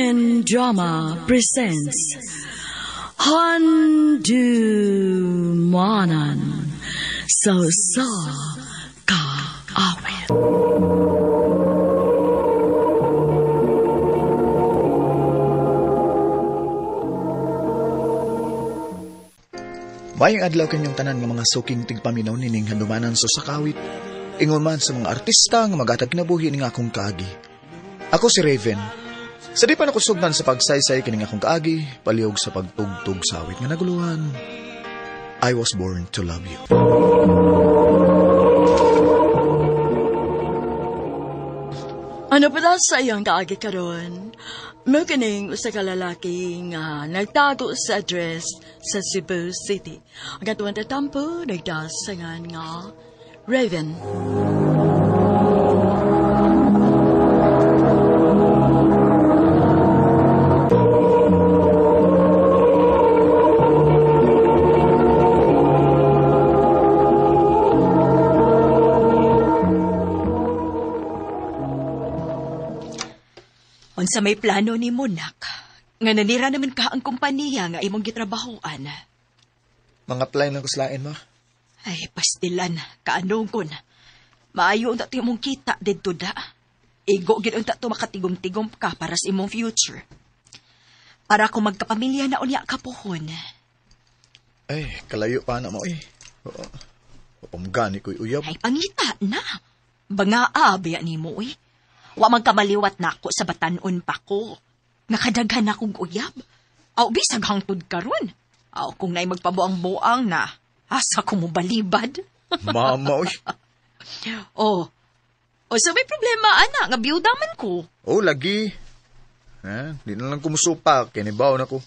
Raven Drama presents Handumanan So Sa Ka Awit. Mayang adlaw kanyang tanan nga mga suking tigpaminaw nining handumanan so sa kawit. Ingon man sa mga artista nga magatag kinabuhi ning akong kaagi. Ako si Raven. Sa di pa nakusugdan sa pagsaysay kining akong kaagi, palihog sa pagtugtog sa awit nga naguluhan. I was born to love you. Ano pala sa iyang kaagi karon? Mo kining usa ka lalaki nga nagtago sa address sa Cebu City. Ang katuwang tatampo nagdasangan nga Raven. Unsa may plano ni Monak, nga nanira naman ka ang kumpanya nga imong gitrabahoan. Mga plan lang kuslain mo. Ay, pastilan, kaanong kon. Maayo ang tato mong kita dito da. Igo gid ang tato makatigom-tigom ka para sa imong future. Para kung magkapamilya na unya ka pohon. Ay, kalayo pa na mo eh. Pamgani ko'y uyab. Ay, pangita na. Bangaa, baya ni mo eh. Wa magkamaliwat na ako sa batanon pa ko. Nakadaghan akong uyab. Aw, bisag hangtod karon. Aw, kung na'y magpabuang-buang na, asa ko mo balibad. Mama, oy. Oh, so may problema, ana, nga biyuda man ko. Oh, lagi. Di na lang kumusupa. Kinibaw na ko.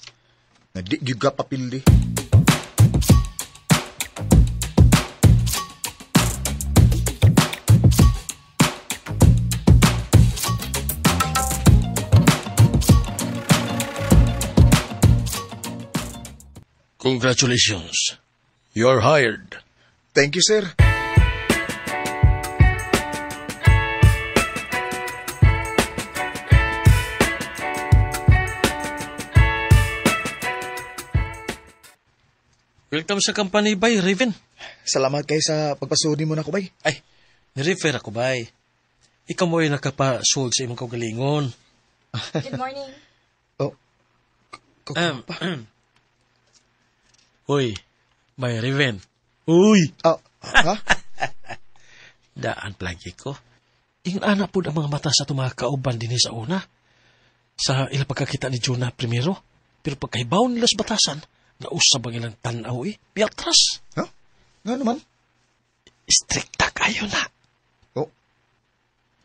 Nga di giga papildi. Congratulations. You're hired. Thank you, sir. Welcome sa company, bay, Raven. Salamat kayo sa pagpasuni mo na ko, bay. Ay, nirefer ako, bay. Ikaw mo ay nakapasold sa imong kaugalingon. Good morning. Oh, Uy, bay, Raven. Uy! Ha? Daan plagi ko. Ingon anak po ang mga mata sa mga kauban din sa una. Sa ilang pagkakita ni Jonah primero. Pero pagkaibaw nila sa batasan, nausab ang ilang tanaw piatras. Ha? Nga naman? Strikta kayo na. Oh.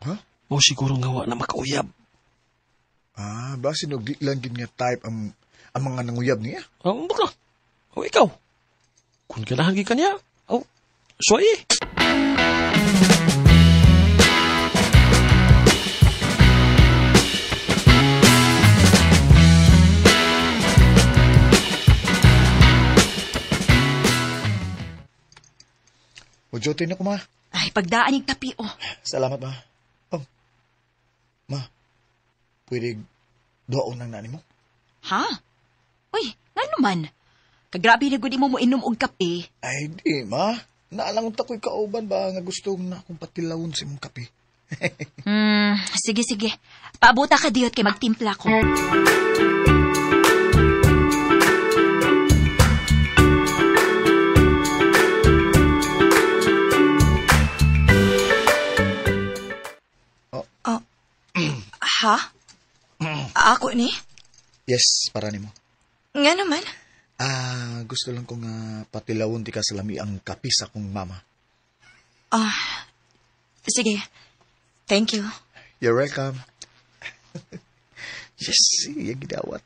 Ha? O siguro nga wa na makauyab. Basin og di lang gid nga type ang mga nanguyab niya. Ang bukla. O ikaw. Kung ganahan ka niya, soy. O jotin ako, ma. Ay, pagdaan yung kapi, oh. Salamat, ma. Oh. Ma, pwede doon ng nani mo? Ha? Uy, nga naman. Kagrabe na gudi mo inom og kape. Ay, di, ma. Naalangon tako'y kauban ba nga gusto na akong patilawon sa imong kape. Sige. Paabuta ka diyot kay magtimpla ko. Ha? Ako ni? Yes, para nimo. Nga naman. Gusto lang kong patilawon ti ka sa lami ang kape sa akong mama. Sige. Thank you. You're welcome. Yes, yung gidawat.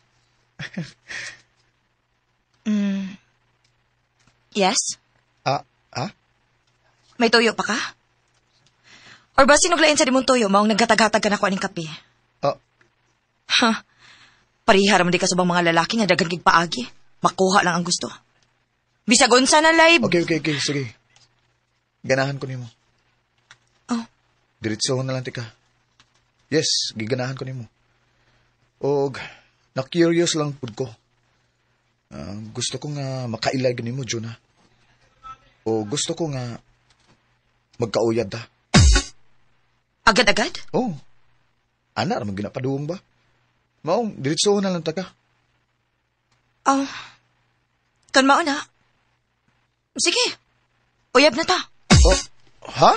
Yes? May toyo pa ka? Or ba sinuglain sa dimong toyo, maong naggatag-hatag ka na ko aning kape? Parihara mo di ka sa bang mga lalaki nga dagan kig paagi. Makuha lang ang gusto. Bisag unsa na live. Okay. Sige. Ganahan ko nimo. Oh. Diretsohon na lang tika. Yes, giganahan ko nimo. O, na-curious lang pud ko. Gusto ko nga makailag ni mo, Juna. O gusto ko nga magkauyad ta. Agad-agad? Oh, ana ramang ginapaduong ba? Maong, diretsohon na lang ta ka. Oh, kanmao na. Sige, uyab na ta. Oh, ha?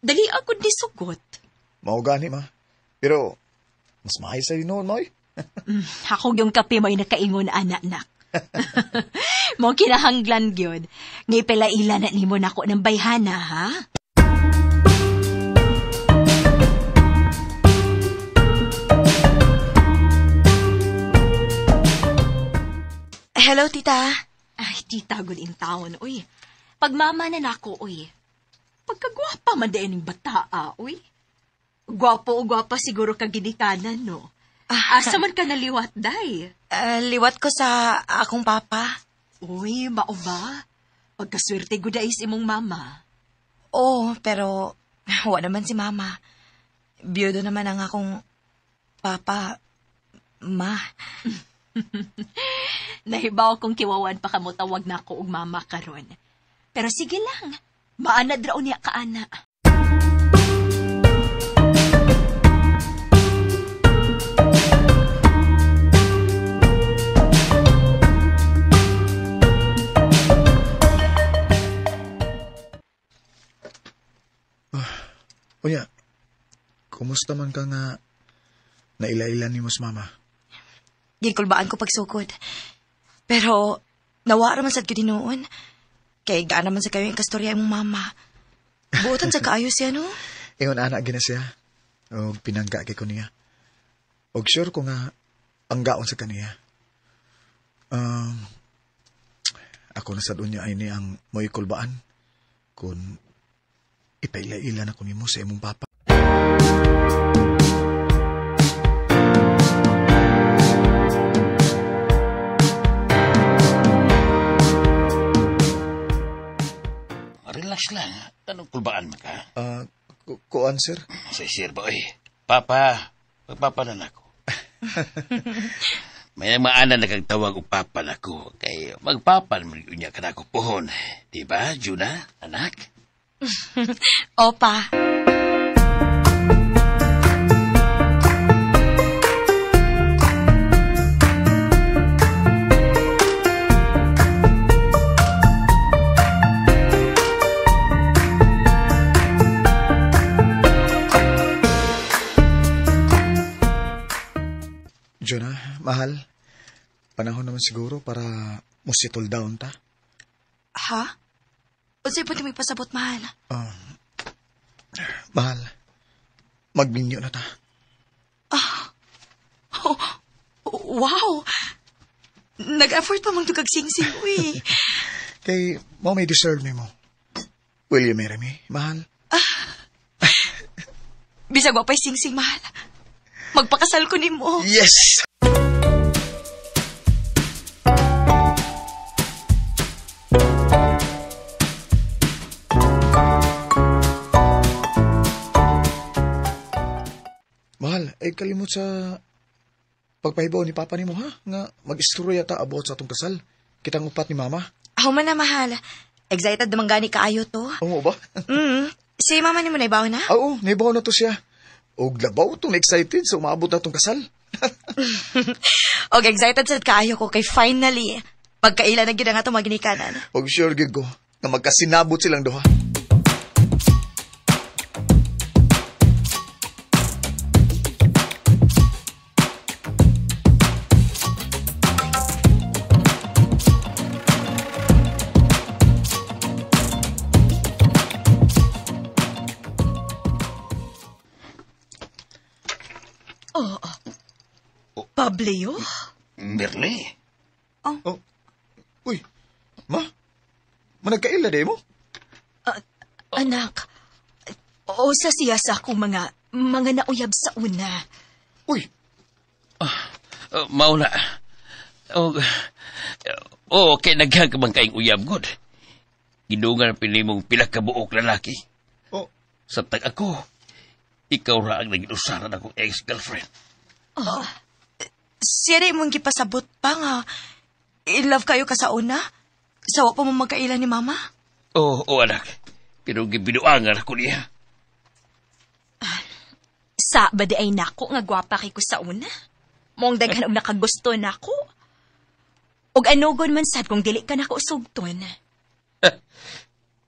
Dali ako disugot. Mao gani ma. Pero, mas mahay sa'yo noon, Moy. Ako yung kape mo'y nakaingon, anak. Mo kinahanglan gyud. Ngay pelaila na nimo nako ng bayhana, ha? Hello, tita. Ay, tita, good in town, uy. Pagmama na nako, uy. Pagkagwapa man din ng bataa, uy. Gwapo o gwapa siguro kaginikanan, no? Asa man ka naliwat, day? Liwat ko sa akong papa. Uy, mao ba? Pagkaswerte ko dais imong mama. Oo, pero wala naman si mama. Biyudo naman ang akong papa, ma. Nahibaw kong kiwawan pa kamo tawag na ako og mama karon. Pero sige lang. Maanad raw niya kaana. Unya, kumusta man ka nga nailailan ni mos mama? Ginkulbaan ko pagsukod. Pero, nawara man sad ko dinoon. Kay gaan naman sa kayo yung kastorya mong mama. Buotan sa kaayo siya, no? Ingon anak gina siya. O pinangga kay ko niya. O sure ko nga ang gaon sa kaniya. Ako na sa dunya ay ni ang mo'y kulbaan. Kung ipaila-ila na ko ni mo sa imong papa. Relax lang. Anong kulbaan mo ka? Kuan, sir? Sir boy. Papa. Magpapa na ako. May maana na kang tawag o papa na ko. Kay magpapa naman niya ka na ako pohon. Diba, Juna, anak? Opa. Jonah, mahal. Panahon naman siguro para musitol down ta. Ha? O sa'yo pwede may pasabot, mahal? Mahal. Magminyo na ta. Oh, wow! Nag-effort pa mang tugag sing-sing, uy. Kay, mo may deserve ni mo. Will you marry me, mahal? Bisag mo pa'y sing-sing, mahal. Magpakasal ko ni mo. Yes! Mahal, ay kalimot sa pagpahibaw ni Papa ni mo, ha? Nga mag-istorya ta about sa atong kasal. Kitang upat ni Mama. Ako man na, mahal. Excited naman gani kaayo to. Oo ba? Si Mama ni mo na ibaw na? Oo, naibaw na to siya. O labaw itong excited sa umabot na itong kasal. Og excited sad kaayo ko kay finally pagkaila na gyud nga to maginikanan. Og sure gid ko nga magkasinabot silang duha. Pableo? Merle? Oh. Uy, ma? Managkaila day mo? Anak, O sa siya sa akong mga nauyab sa una. Uy, Mauna. Okay, naghagabang kaing uyab, God. Gidungan pinimong pila ka buok lalaki. oh, Sa tag ako, ikaw ra ang naging usaran akong ex-girlfriend. Siya rin mong gipasabot pa nga. In love kayo ka sa una? Sawa pa mo magkailan ni mama? Oo, anak. Pero gibinuangan ako niya. Sa ba di ay nako nga gwapa kay ko sa una? Mong daghan og nakagusto nako. Og anugon man sad kung dili ka nako sugton.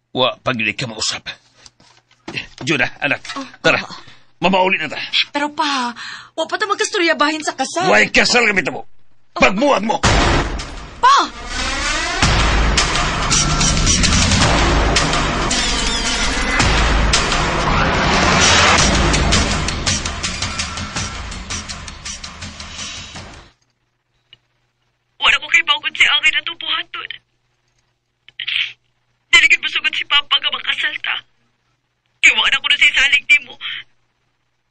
Wa, pag hindi ka mausap. Juna, anak. Tara, mamaulit na ta. Pero pa, wa pa ta magkastoryabahin sa kasal. Huwag kasal kami mo. Pagmuhan mo. Pa! Wala ko kay bawgod si Angay na tubuhaton. Diligid masugod si Papa nga makasal ta. Kiwaan ako na sa isalig ni mo.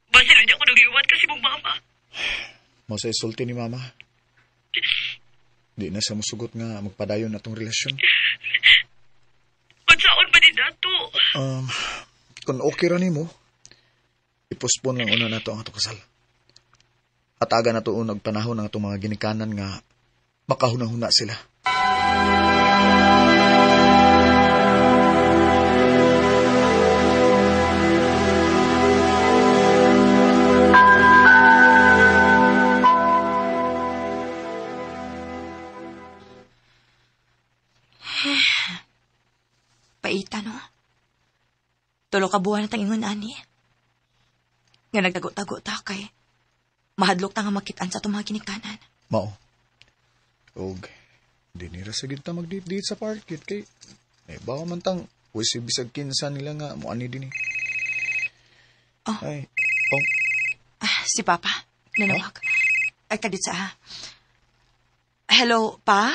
Basilo niya ako nagliwat kasi mong mama. masa isulti ni mama. Di na siya musugot nga magpadayon na tong relasyon. Unsaon ba ni dato? Kung okay ra nimo, ipospon lang una na to ang ato kasal. At aga na to unag panahon ng atong mga ginikanan nga makahuna-huna sila. Paita, no? Tulo ka buwan na tang ingon, ani. Nga nagtago-tago ta kay mahadlok ta nga makitaan sa itong mga ginikanan. Mao. Og, di nira sa ginta mag-date sa parkit kay baka man tang si bisag kinsa nila nga mo ani din eh. Oh. Ay, Si Papa, nanawag. Ay, kadit sa Hello, Pa?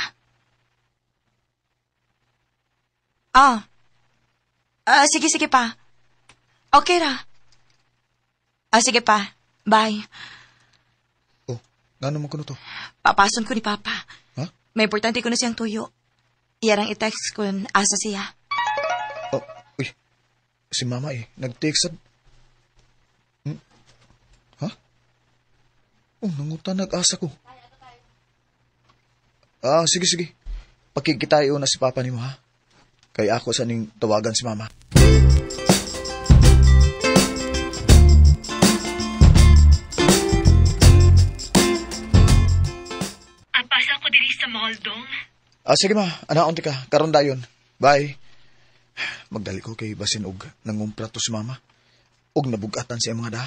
Sige, Pa. Okay ra. Sige, Pa. Bye. nga naman ko to? Papason ko ni Papa. Ha? May importante ko na siyang tuyo. Iyarang i-text ko asa siya. Uy, si mama nag-text. Ha? Nangutan nag-asa ko. Sige. Pakikitayo na si Papa ni mo, ha? Kaya ako sa ning tawagan si mama. Pasa ko diri sa mall, dong. Sige ma, anaon ka, karon dayon. Bye. Magdali ko kay basin og nangumpra to si mama. Og nabugatan siya mga da.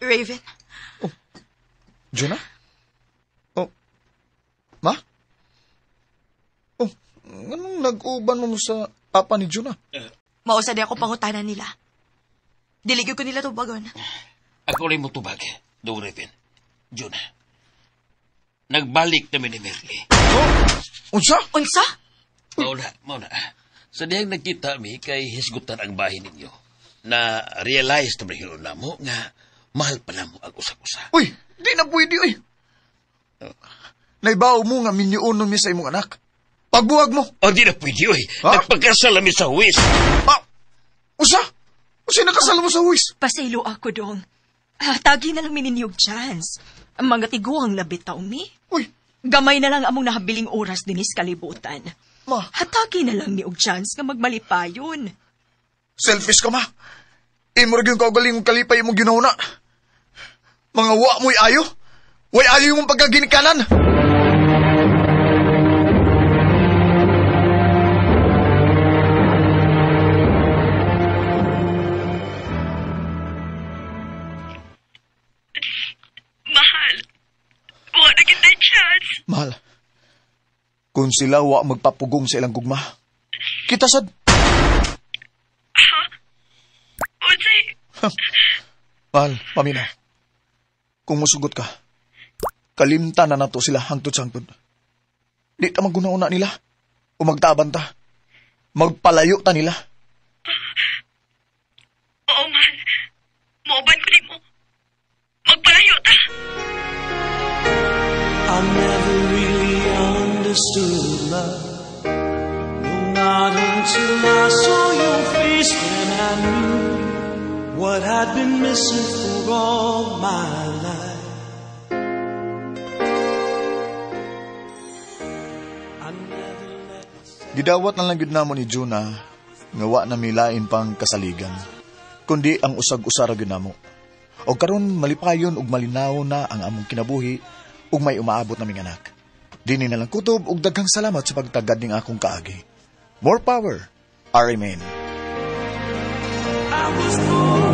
Raven. Juna? Ma? Anong nag-uban mo sa papa ni Juna? Mausa di ako pangutanan nila. Diligyo ko nila tubagon. Ako rin mo tubag, do Raven. Juna. Nagbalik namin ni Merly. Unsa? Unsa? Mauna. Sa diyang nagkita mi kay hisgutan ang bahay ninyo. Na realize na mahilo na mo nga mahal pa na mo ang usak-usak. Uy, di na pwede, uy. Naibaw mo nga minyuon mi sa imong anak. Pagbuwag mo. Di na pwede, oy. Ha? Nagpagkasal namin sa huwis. Usa? Usa nakasal mo sa huwis? Pasaylo ako dong. Tagi na lang mininiog chance. Ang mga tiguang labit taong mi. Uy, Gamay na lang among nahabiling oras dinis kalibutan. ma, Hatagi na lang ni og chance nga magmalipayon. selfish ka ma. Imorag yung kaugaling mong kalipay mong ginahuna. Mga wa mo'y ayo. Way ayo yung pagkaginikanan. Mahal. Wala na kita chance. Mahal, kung sila wa magpapugong sa ilang gugma, kita sad. Unsay? Mahal, paminaw. Kung musugot ka, Kalimta na nato sila hangtod-sangtod. Di ta maguna-una nila. O magtaban ta. Magpalayo ta nila. Oo, mahal. Mauban ko din mo. Magpalayo ta. I never really understood love. No, not until I saw your face when I knew what had been missing for all my life. I never let Gidawat na lang yun namo ni Juna nga wa na milain pang kasaligan. Kundi ang usag-usara yun namo. O karon malipayon ug malinaw na ang among kinabuhi ug may umaabot naming anak. Dini na lang kutob ug daghang salamat sa pagtagad ning akong kaagi. More power, Amen. I was born